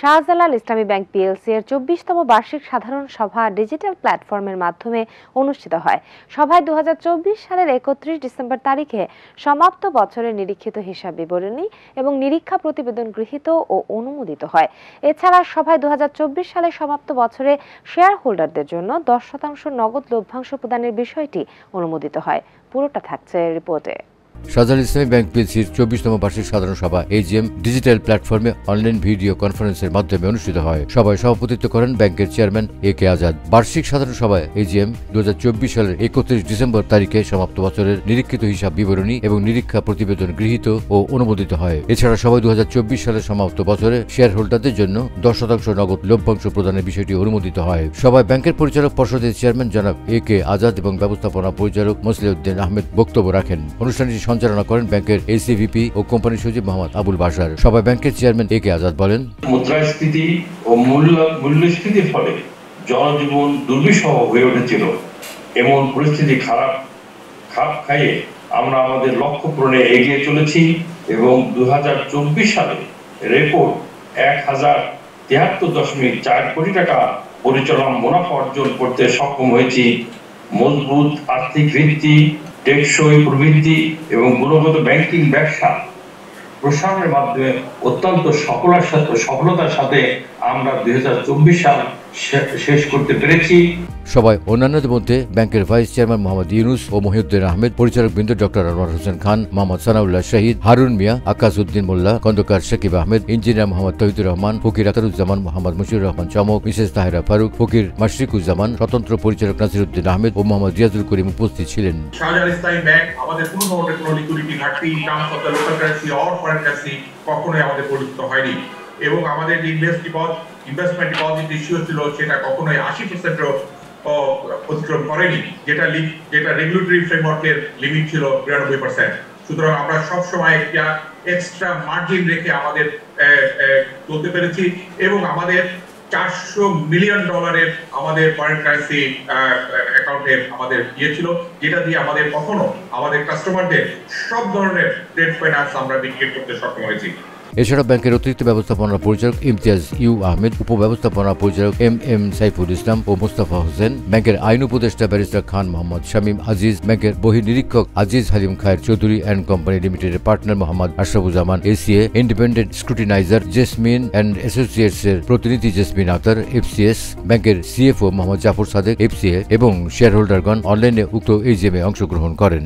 শাহজালাল ইসলামী bank PLC এর 24তম বার্ষিক সাধারণ সভা ডিজিটাল প্ল্যাটফর্মের মাধ্যমে অনুষ্ঠিত হয়। সভায় 2024 সালের 31 ডিসেম্বর তারিখে সমাপ্ত বছরের নিরীক্ষিত হিসাব বিবরণী এবং নিরীক্ষা প্রতিবেদন গৃহীত ও অনুমোদিত হয়। এছাড়া সভায় 2024 সালে সমাপ্ত বছরে শেয়ার হোল্ডারদের জন্য 10% নগদ লভ্যাংশ প্রদানের বিষয়টি অনুমোদিত হয়। পুরোটা থাকছে রিপোর্টে। শাহজালাল ইসলামী ব্যাংক পিএলসির 24তম বার্ষিক সাধারণ সভা এজিএম ডিজিটাল প্ল্যাটফর্মে অনলাইন ভিডিও কনফারেন্সের মাধ্যমে অনুষ্ঠিত হয়। সভায় সভাপতিত্ব করেন ব্যাংকের চেয়ারম্যান এ.কে আজাদ। বার্ষিক সাধারণ সভায় এজিএম 2024 সালের 31 ডিসেম্বর তারিখে সমাপ্ত বছরের নিরীক্ষিত হিসাব বিবরণী এবং নিরীক্ষা প্রতিবেদন গৃহীত ও অনুমোদিত হয়। এছাড়া সভায় 2024 সালের সমাপ্ত বছরে শেয়ার হোল্ডারদের জন্য 10% নগদ লভ্যাংশ প্রদানের বিষয়টি অনুমোদিত হয়। সভায় ব্যাংকের পরিচালক পর্ষদের চেয়ারম্যান জনাব এ.কে আজাদ এবং ব্যবস্থাপনা পরিচালক মসলিউদ্দিন আহমেদ বক্তব্য রাখেন। অনুষ্ঠানটি সঞ্চালনা করেন ব্যাংকের এসিভিপি ও কোম্পানি সচিব মোহাম্মদ আবুল বাশার। সভায় ব্যাংকের চেয়ারম্যান এ.কে আজাদ বলেন, মুদ্রাস্ফীতি ও মূল্যস্ফীতির ফলে জনজীবন দুর্বিষহ হয়ে উঠেছিল। এমন পরিস্থিতি খাপ খাইয়ে আমরা আমাদের লক্ষ্য পূরণে এগিয়ে চলেছি এবং 2024 সালে রেকর্ড 1073.4 কোটি টাকা পরিচালনা মুনাফা অর্জন করতে সক্ষম হয়েছি। মজবুত আর্থিক ভিত্তি, টেকসই প্রবৃদ্ধি এবং গুণগত ব্যাংকিং ব্যবসা প্রসারণের মাধ্যমে অত্যন্ত সফলতার সাথে আমরা 2024 সাল শেষ করতে পেরেছি। সবাই অন্যান্যদের মধ্যে ব্যাংকের ভাইস চেয়ারম্যান মোহাম্মদ ইউনুস ও মহিউদ্দিন আহমেদ, পরিচালক বৃন্দ ডক্টর আনোয়ার হোসেন খান, মোহাম্মদ সানাউল্লাহ শহীদ, হারুন মিয়া, আকাশ উদ্দিন মোল্লা, খন্দকার শাকিব আহমেদ, ইঞ্জিনিয়ার মোহাম্মদ তহিদুর রহমান, ফকির আতারুজ্জামান, মোহাম্মদ মুশিউর রহমান চমক, মিসেস তাহেরা ফারুক, ফকির মাশরিকুজ্জামান, স্বতন্ত্র পরিচালক নাসিরউদ্দিন আহমেদ ও মোহাম্মদ রিয়াজুল করিম উপস্থিত ছিলেন। শাহজালাল ইসলামী ব্যাংক আমাদের কোনো ধরনের কোনো লিকুইডিটি ঘাটতি, terms of the local currency or foreign currency কখনোই আমাদের পরিচিত হয়নি এবং আমাদের যে ইনভেস্টমেন্ট ডিপোজিট ইস্যু ছিল সেটা কখনোই 80% অতিক্রম করেনি, যেটা রেগুলেটরি ফ্রেমওয়ার্কের লিমিট ছিল 92%। সুতরাং আমরা সবসময় একটা এক্সট্রা মার্জিন রেখে আমাদের চলতে পেরেছি এবং আমাদের $400 মিলিয়ন আমাদের ফরেন কারেন্সি অ্যাকাউন্টে আমাদের ছিল, যেটা দিয়ে আমাদের কখনো আমাদের কাস্টমারদের সব ধরনের ট্রেড ফাইন্যান্স আমরা বিক্রি করতে সক্ষম হয়েছি। এছাড়া ব্যাংকের অতিরিক্ত ব্যবস্থাপনা পরিচালক ইমতিয়াজ ইউ আহমেদ, উপব্যবস্থাপনা পরিচালক এম সাইফুল ইসলাম ও মুস্তাফা হোসেন, ব্যাংকের আইন উপদেষ্টা ব্যারিস্টার খান মোহাম্মদ শামীম আজিজ, ব্যাংকের বহির্নিরীক্ষক আজিজ হালিম খায়ের চৌধুরী অ্যান্ড কোম্পানি লিমিটেডের partner Mohammad Ashrafuzzaman ACA, independent scrutinizer Jesmin and associates এর প্রতিনিধি জেসমিন আক্তার এফসিএস, ব্যাংকের সিএফও মোহাম্মদ জাফর সাদেক এফসিএ এবং শেয়ার হোল্ডারগণ অনলাইনে উক্ত এজিএমে অংশগ্রহণ করেন।